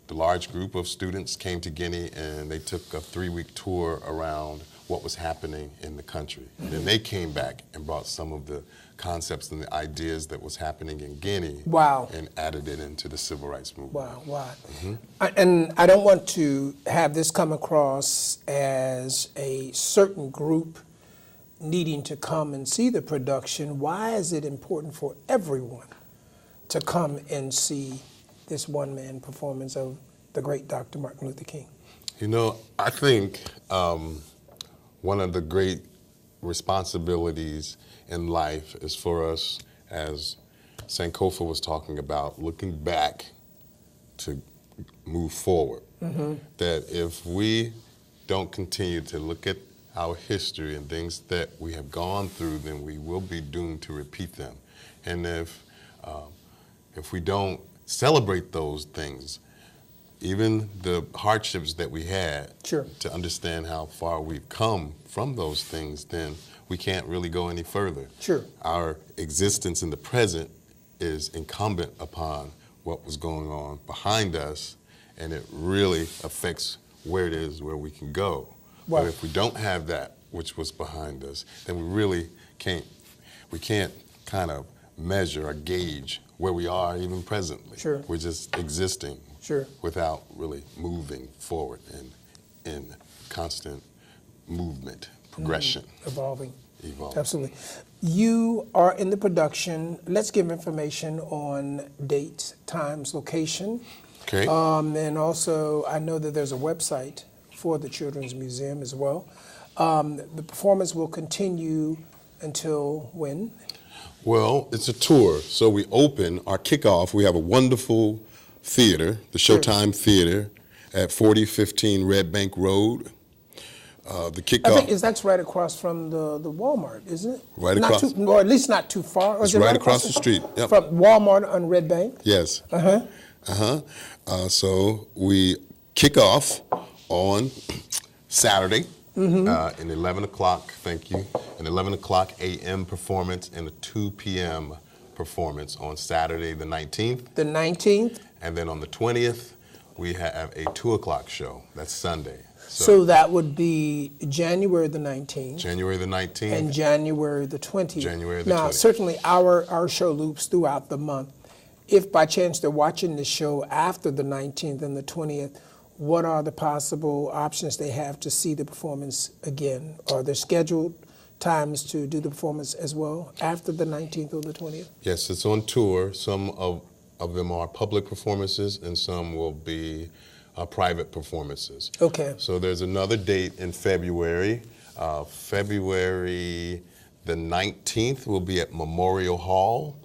the large group of students came to Guinea and they took a 3-week tour around what was happening in the country. And then they came back and brought some of the concepts and the ideas that was happening in Guinea and added it into the civil rights movement. Wow. And I don't want to have this come across as a certain group needing to come and see the production. Why is it important for everyone to come and see this one-man performance of the great Dr. Martin Luther King? I think one of the great responsibilities in life is for us, as Sankofa was talking about, looking back to move forward. That if we don't continue to look at our history and things that we have gone through, then we will be doomed to repeat them. And if we don't celebrate those things, even the hardships that we had, to understand how far we've come from those things, then we can't really go any further. Our existence in the present is incumbent upon what was going on behind us, and it really affects where it is where we can go. But if we don't have that which was behind us, then we really can't kind of measure or gauge where we are even presently. Sure. We're just existing. Sure. Without really moving forward and in constant movement, progression. Evolving. Evolve. Absolutely. You are in the production. Let's give information on dates, times, location. Okay. And also, I know that there's a website for the Children's Museum as well. The performance will continue until when? Well, it's a tour. So we open our kickoff. We have a wonderful theater, the Showtime Theater at 4015 Red Bank Road. The kickoff. I think that's right across from the Walmart, isn't it? Right not across. Or at least not too far. Or It's is it right across the street. Yep. From Walmart on Red Bank? Yes. Uh-huh. So we kick off on Saturday in 11 o'clock, thank you, an 11 o'clock a.m. performance and a 2 p.m. performance on Saturday the 19th. The 19th? And then on the 20th, we have a 2 o'clock show. That's Sunday. So that would be January the 19th. January the 19th. And January the 20th. January the Now, 20th. certainly our show loops throughout the month. If by chance they're watching the show after the 19th and the 20th, what are the possible options they have to see the performance again? Are there scheduled times to do the performance as well after the 19th or the 20th? Yes, it's on tour. Some of them are public performances and some will be private performances. Okay. So there's another date in February. February the 19th will be at Memorial Hall,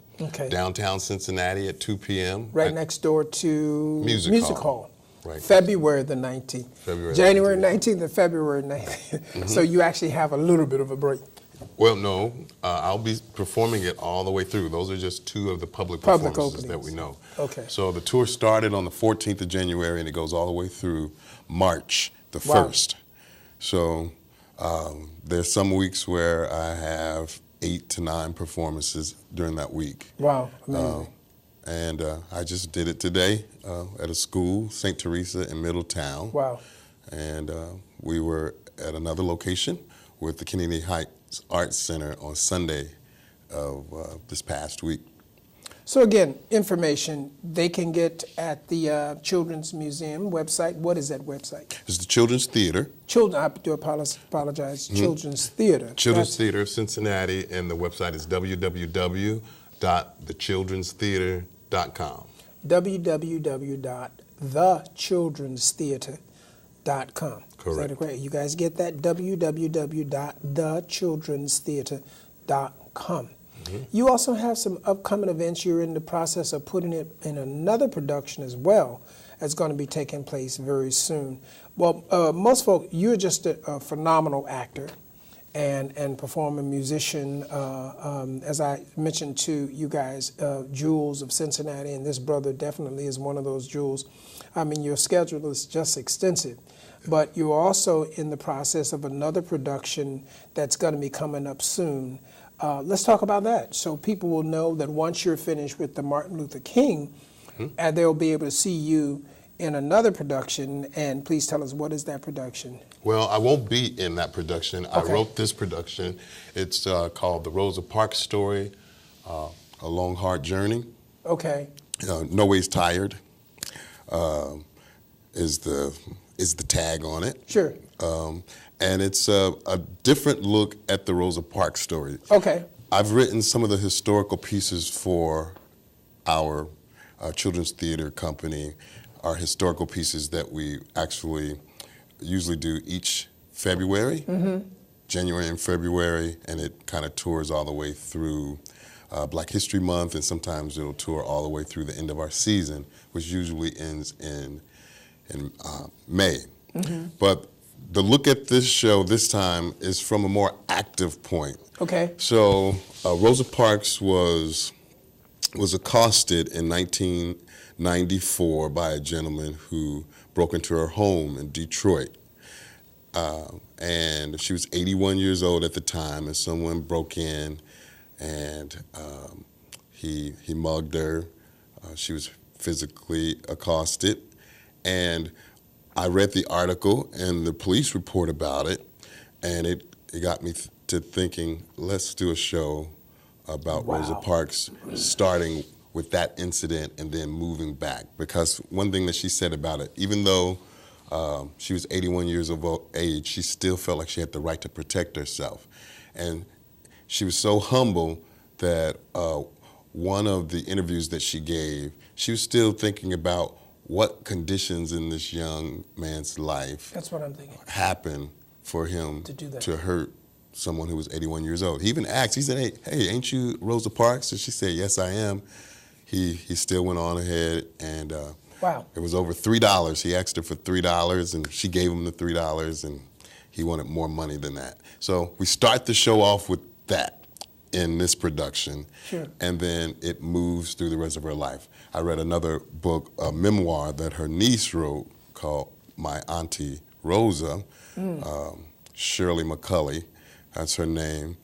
downtown Cincinnati at 2 p.m. Right next door to Music Hall. Right. February the 19th. January 19th and February 19th. So you actually have a little bit of a break. Well, no, I'll be performing it all the way through. Those are just two of the public performances that we know. Okay. So the tour started on the 14th of January and it goes all the way through March the 1st. So there's some weeks where I have 8 to 9 performances during that week. Wow, amazing. And I just did it today at a school, St. Teresa in Middletown. Wow. And we were at another location with the Kennedy Heights Arts Center on Sunday of this past week. So again, information they can get at the Children's Museum website. What is that website? It's the Children's Theater. I do apologize. Children's Theater. Children's Theater of Cincinnati, and the website is www.thechildrenstheater.com. www.thechildrenstheater.com. Correct. Is that correct? You guys get that? www.thechildrenstheater.com. You also have some upcoming events. You're in the process of putting it in another production as well that's going to be taking place very soon. Well, most folk, you're just a phenomenal actor and performer, musician. As I mentioned to you guys, jewels of Cincinnati, and this brother definitely is one of those jewels. I mean, your schedule is just extensive. But you're also in the process of another production that's going to be coming up soon. Let's talk about that so people will know that once you're finished with the Martin Luther King, they'll be able to see you in another production. And please tell us, what is that production? Well, I won't be in that production. I wrote this production. It's called The Rosa Parks Story, A Long Hard Journey. Okay. No Ways Tired is the tag on it. Sure. And it's a different look at the Rosa Parks story. Okay. I've written some of the historical pieces for our children's theater company, our historical pieces that we actually usually do each February, January and February, and it kind of tours all the way through Black History Month, and sometimes it'll tour all the way through the end of our season, which usually ends in May. But the look at this show this time is from a more active point. Okay. So Rosa Parks was accosted in 1994 by a gentleman who broke into her home in Detroit. And she was 81 years old at the time, and someone broke in and he mugged her. She was physically accosted. And I read the article and the police report about it, and it it got me to thinking, let's do a show about Rosa Parks, starting with that incident and then moving back. Because one thing that she said about it, even though she was 81 years of age, she still felt like she had the right to protect herself. And she was so humble that one of the interviews that she gave, she was still thinking about what conditions in this young man's life That's what I'm thinking. happened for him To do that. to hurt someone who was 81 years old. He even asked, he said, hey, ain't you Rosa Parks? And she said, yes, I am. He still went on ahead, and Wow. it was over $3. He asked her for $3, and she gave him the $3, and he wanted more money than that. So we start the show off with that in this production, Sure. and then it moves through the rest of her life. I read another book, a memoir that her niece wrote called My Auntie Rosa, Shirley McCulley, that's her name.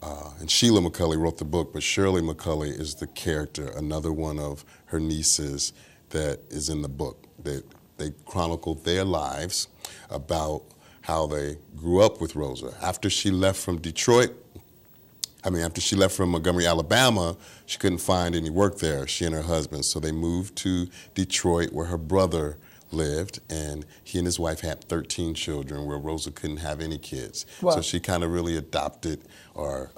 And Sheila McCulley wrote the book, but Shirley McCulley is the character, another one of her nieces that is in the book. They chronicle their lives about how they grew up with Rosa. After she left from Montgomery, Alabama, she couldn't find any work there, she and her husband. So they moved to Detroit, where her brother lived, and he and his wife had 13 children, where Rosa couldn't have any kids. Wow. So she kind of really adopted or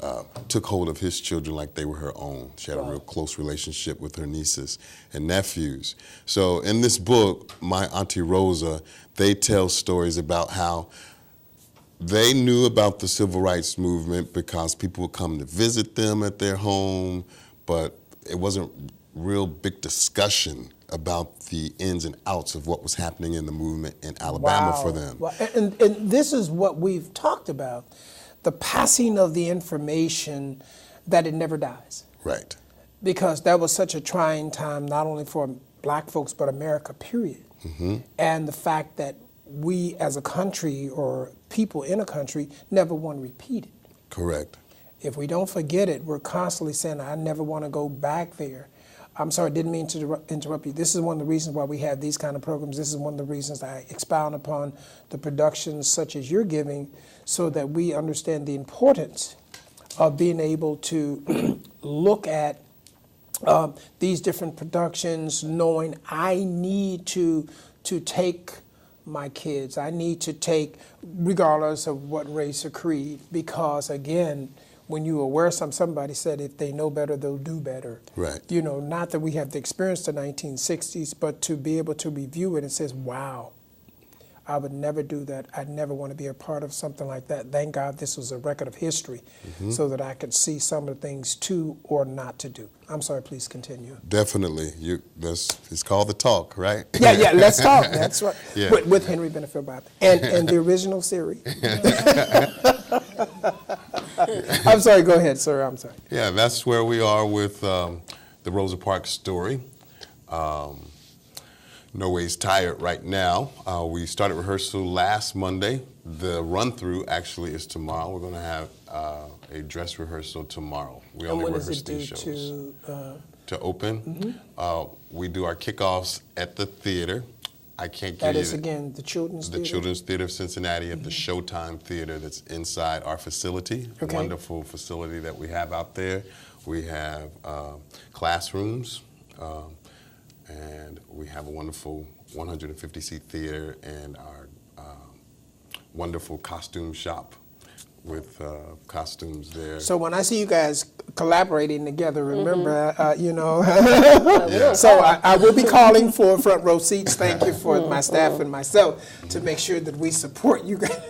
took hold of his children like they were her own. She had a real close relationship with her nieces and nephews. So in this book, My Auntie Rosa, they tell stories about how they knew about the civil rights movement because people would come to visit them at their home, but it wasn't real big discussion about the ins and outs of what was happening in the movement in Alabama for them. Wow. And this is what we've talked about, the passing of the information, that it never dies. Right. Because that was such a trying time, not only for black folks, but America, period. Mm-hmm. And the fact that we as a country, or people in a country, never want to repeat it. Correct. If we don't forget it, we're constantly saying, I never want to go back there. I'm sorry, I didn't mean to interrupt you. This is one of the reasons why we have these kind of programs. This is one of the reasons I expound upon the productions such as you're giving, so that we understand the importance of being able to look at these different productions, knowing I need to take my kids. I need to take, regardless of what race or creed, because again, when you are aware somebody said if they know better, they'll do better. Right. You know, not that we have the experience of the 1960s, but to be able to review it and says, wow, I would never do that. I'd never want to be a part of something like that. Thank God this was a record of history, so that I could see some of the things to or not to do. I'm sorry, please continue. Definitely. It's called The Talk, right? Yeah, let's talk. That's right. Yeah. With Henry Benefield Bob. And the original series. I'm sorry, go ahead, sir. I'm sorry. Yeah, that's where we are with the Rosa Parks story. No Ways Tired right now. We started rehearsal last Monday. The run-through actually is tomorrow. We're going to have a dress rehearsal tomorrow. We only rehearse these shows. To open? We do our kickoffs at the theater. I can't give you... That is, again, the Children's Theater? The Children's Theater of Cincinnati at the Showtime Theater that's inside our facility. Okay. Wonderful facility that we have out there. We have classrooms, and we have a wonderful 150-seat theater and our wonderful costume shop with costumes there. So when I see you guys collaborating together, remember, So I will be calling for front row seats. Thank you for my staff and myself to make sure that we support you guys.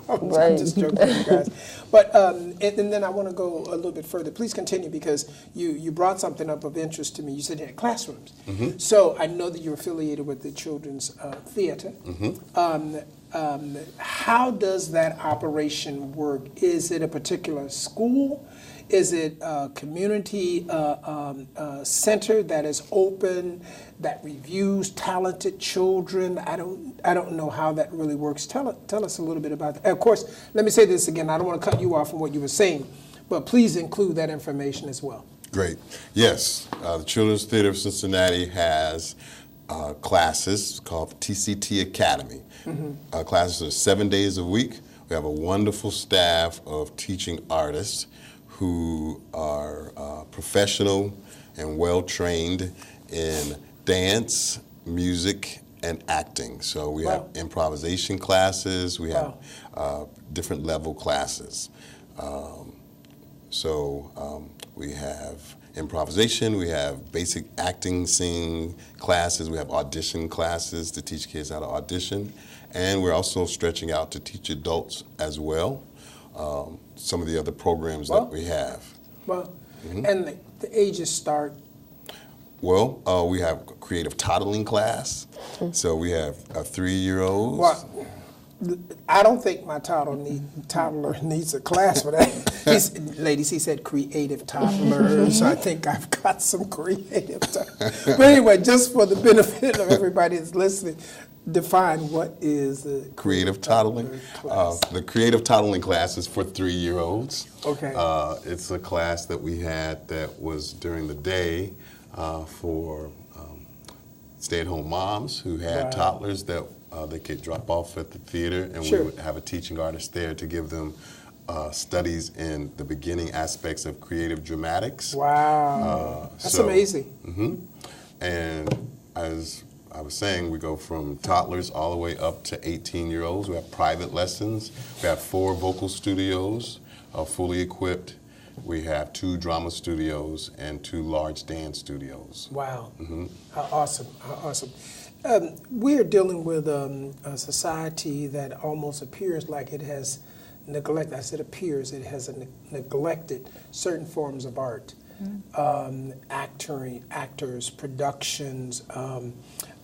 I'm just joking with you guys. But and then I want to go a little bit further. Please continue, because you brought something up of interest to me. You said you had classrooms. So I know that you're affiliated with the Children's Theater. How does that operation work? Is it a particular school? Is it a community center that is open, that reviews talented children? I don't know how that really works. Tell us a little bit about that. Of course, let me say this again. I don't want to cut you off from what you were saying, but please include that information as well. Great. Yes, the Children's Theater of Cincinnati has classes called TCT Academy. Classes are 7 days a week. We have a wonderful staff of teaching artists who are professional and well-trained in dance, music, and acting. So we have improvisation classes, we have different level classes. We have improvisation, we have basic acting, singing classes, we have audition classes to teach kids how to audition, and we're also stretching out to teach adults as well, some of the other programs that we have. Well, and the ages start? Well, we have a creative toddling class, so we have a 3-year-old. Well, I don't think my toddler needs a class for that. Ladies, he said creative toddlers. I think I've got some creative toddlers. But anyway, just for the benefit of everybody that's listening, define what is the creative toddling class. The creative toddling class is for 3-year-olds. Okay. It's a class that we had that was during the day for stay-at-home moms who had toddlers that they could drop off at the theater, and we would have a teaching artist there to give them studies in the beginning aspects of creative dramatics. Wow. That's amazing. And as I was saying, we go from toddlers all the way up to 18-year-olds. We have private lessons. We have 4 vocal studios, fully equipped. We have 2 drama studios and 2 large dance studios. Wow. How awesome. How awesome. We're dealing with a society that almost appears like it has neglected, I said appears, it has neglected certain forms of art. Actors, productions.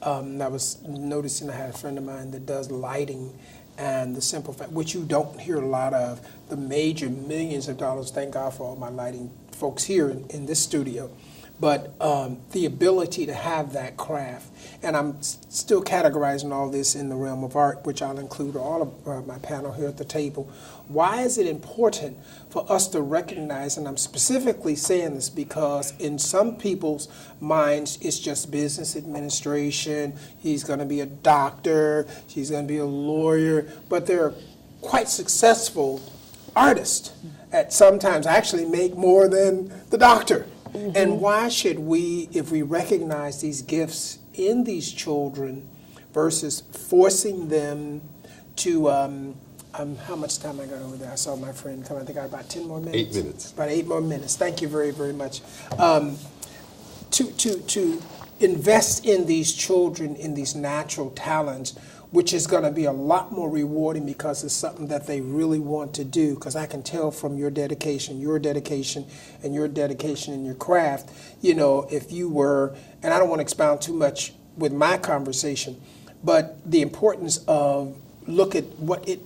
I was noticing, I had a friend of mine that does lighting, and the simple fact, which you don't hear a lot of, the major millions of dollars, thank God for all my lighting folks here in this studio, but the ability to have that craft. And I'm still categorizing all this in the realm of art, which I'll include all of my panel here at the table. Why is it important for us to recognize, and I'm specifically saying this because in some people's minds it's just business administration, he's going to be a doctor, she's going to be a lawyer, but they're quite successful artists at sometimes actually make more than the doctor. And why should we, if we recognize these gifts in these children versus forcing them to, how much time I got over there? I saw my friend come, I think I got about 10 more minutes. 8 minutes. About 8 more minutes. Thank you very, very much. To invest in these children, in these natural talents, which is going to be a lot more rewarding because it's something that they really want to do. Because I can tell from your dedication, and your dedication in your craft, you know, if you were, and I don't want to expound too much with my conversation, but the importance of look at what it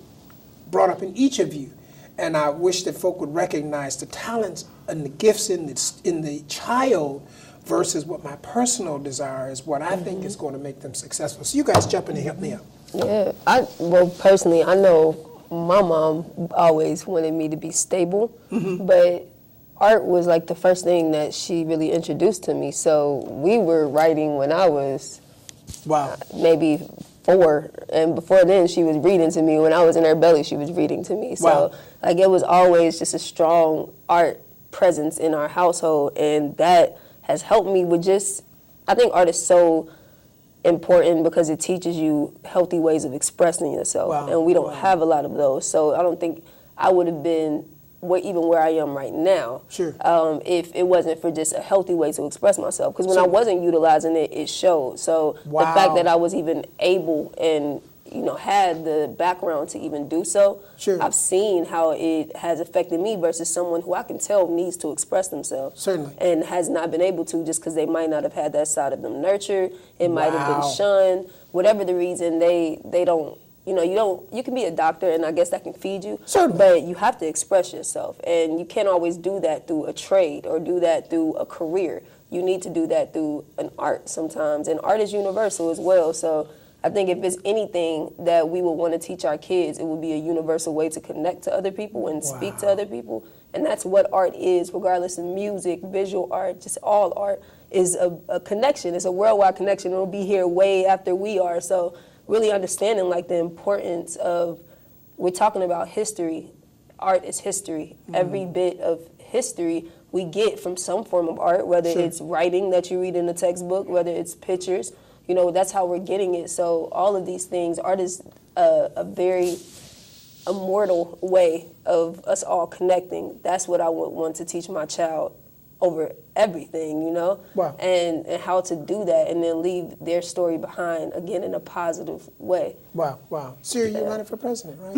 brought up in each of you. And I wish that folk would recognize the talents and the gifts in the child versus what my personal desire is, what I think is going to make them successful. So you guys jump in and help me out. Yeah, well, personally, I know my mom always wanted me to be stable, but art was like the first thing that she really introduced to me. So we were writing when I was maybe 4, and before then she was reading to me. When I was in her belly, she was reading to me. So like it was always just a strong art presence in our household, and that has helped me with just, I think art is so important because it teaches you healthy ways of expressing yourself, and we don't have a lot of those. So I don't think I would have been even where I am right now if it wasn't for just a healthy way to express myself. Because when I wasn't utilizing it, it showed. So the fact that I was even able and had the background to even do so, I've seen how it has affected me versus someone who I can tell needs to express themselves. Certainly. And has not been able to just because they might not have had that side of them nurtured. It might have been shunned. Whatever the reason, they don't, you can be a doctor and I guess that can feed you. Certainly. But you have to express yourself. And you can't always do that through a trade or do that through a career. You need to do that through an art sometimes. And art is universal as well. So I think if it's anything that we would want to teach our kids, it would be a universal way to connect to other people and speak to other people. And that's what art is, regardless of music, visual art, just all art is a connection. It's a worldwide connection. It'll be here way after we are. So really understanding like the importance of we're talking about history. Art is history. Every bit of history we get from some form of art, whether it's writing that you read in a textbook, whether it's pictures, that's how we're getting it. So all of these things, art is a very immortal way of us all connecting. That's what I would want to teach my child over everything, Wow. and how to do that and then leave their story behind, again, in a positive way. Wow. Siri, you're running for president, right?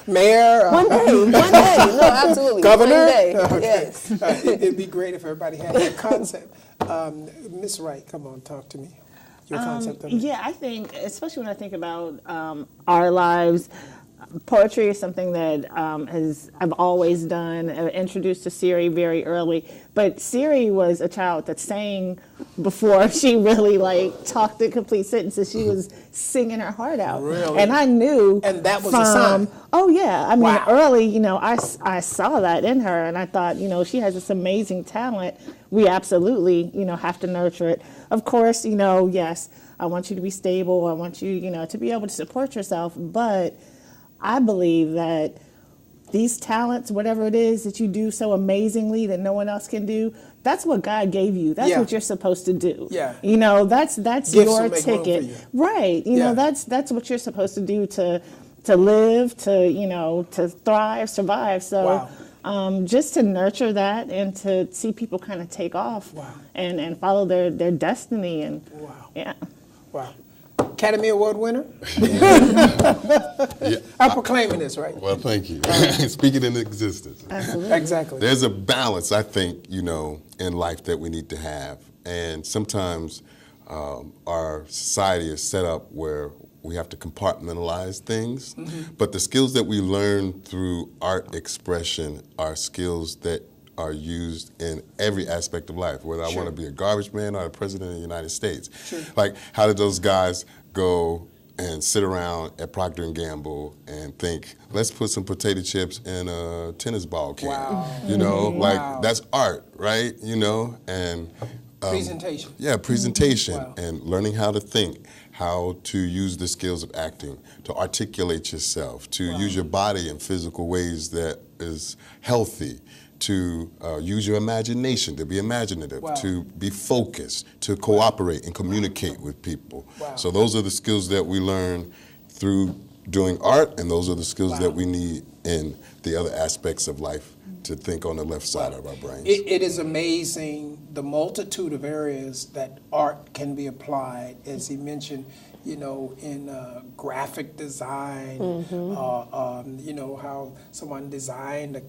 Mayor? One day. No, absolutely. Governor? One day, yes. It'd be great if everybody had that concept. Miss Wright, come on, talk to me. Your concept of it. Yeah, I think, especially when I think about our lives, poetry is something that I've always done. Introduced to Siri very early, but Siri was a child that sang before she really talked in complete sentences. She was singing her heart out, Really? and I knew. And that was a sign. Oh yeah, I mean, Wow. early, I saw that in her, and I thought, she has this amazing talent. We absolutely, have to nurture it. Of course, yes, I want you to be stable. I want you, to be able to support yourself, but I believe that these talents, whatever it is that you do so amazingly that no one else can do, that's what God gave you. That's what you're supposed to do. Yeah. That's Gifts your will make room ticket. for you. Right. Yeah. That's what you're supposed to do to live, to thrive, survive. So just to nurture that and to see people kind of take off and follow their destiny and Wow. Academy Award winner? Yeah. I'm proclaiming this, right? Well, thank you. Speaking in existence. Absolutely. Exactly. There's a balance, I think, in life that we need to have. And sometimes our society is set up where we have to compartmentalize things. But the skills that we learn through art expression are skills that are used in every aspect of life, whether I want to be a garbage man or a president of the United States. Like, how did those guys go and sit around at Procter & Gamble and think, let's put some potato chips in a tennis ball can? Wow. That's art, right? And presentation. Yeah, presentation. Wow. And learning how to think, how to use the skills of acting, to articulate yourself, to use your body in physical ways that is healthy, to use your imagination, to be imaginative, to be focused, to cooperate and communicate with people. So those are the skills that we learn through doing art, and those are the skills that we need in the other aspects of life to think on the left side of our brains. It is amazing the multitude of areas that art can be applied, as he mentioned, in graphic design, how someone designed a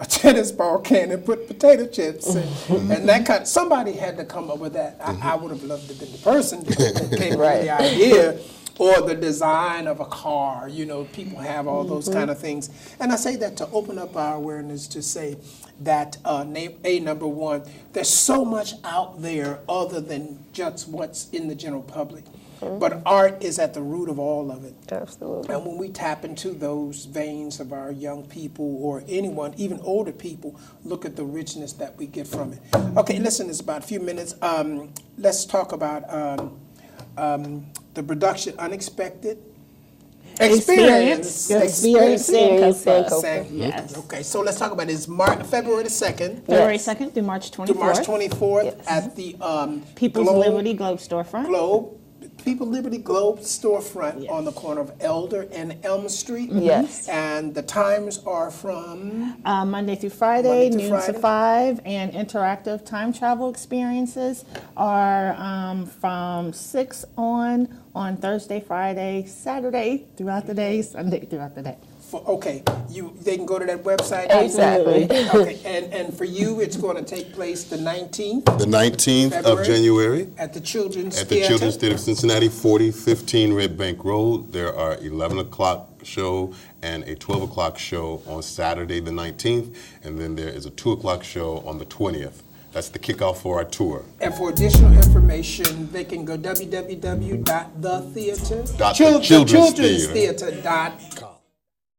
tennis ball can and put potato chips and that kind of, somebody had to come up with that. I would have loved to have been the person that came up with the idea. Or the design of a car, people have all those kind of things. And I say that to open up our awareness to say that, number one, there's so much out there other than just what's in the general public. But art is at the root of all of it. Absolutely. And when we tap into those veins of our young people or anyone, even older people, look at the richness that we get from it. Okay, listen, it's about a few minutes. Let's talk about the production Unexpected Experience and Coaston. Yes. Okay, so let's talk about it. It's February the 2nd. February 2nd through March 24th. To March 24th at the People's Liberty Globe storefront. People Liberty Globe storefront on the corner of Elder and Elm Street. Yes. And the times are from? Monday through Friday, noon to 5, and interactive time travel experiences are from 6 on Thursday, Friday, Saturday, throughout the day, Sunday, throughout the day. They can go to that website. Exactly. Okay, and for you, it's going to take place the 19th. The 19th February, of January. At the Children's Theater. At the Children's Theater of Cincinnati, 4015 Red Bank Road. There are 11 o'clock show and a 12 o'clock show on Saturday the 19th, and then there is a 2 o'clock show on the 20th. That's the kickoff for our tour. And for additional information, they can go www.thetheater.com.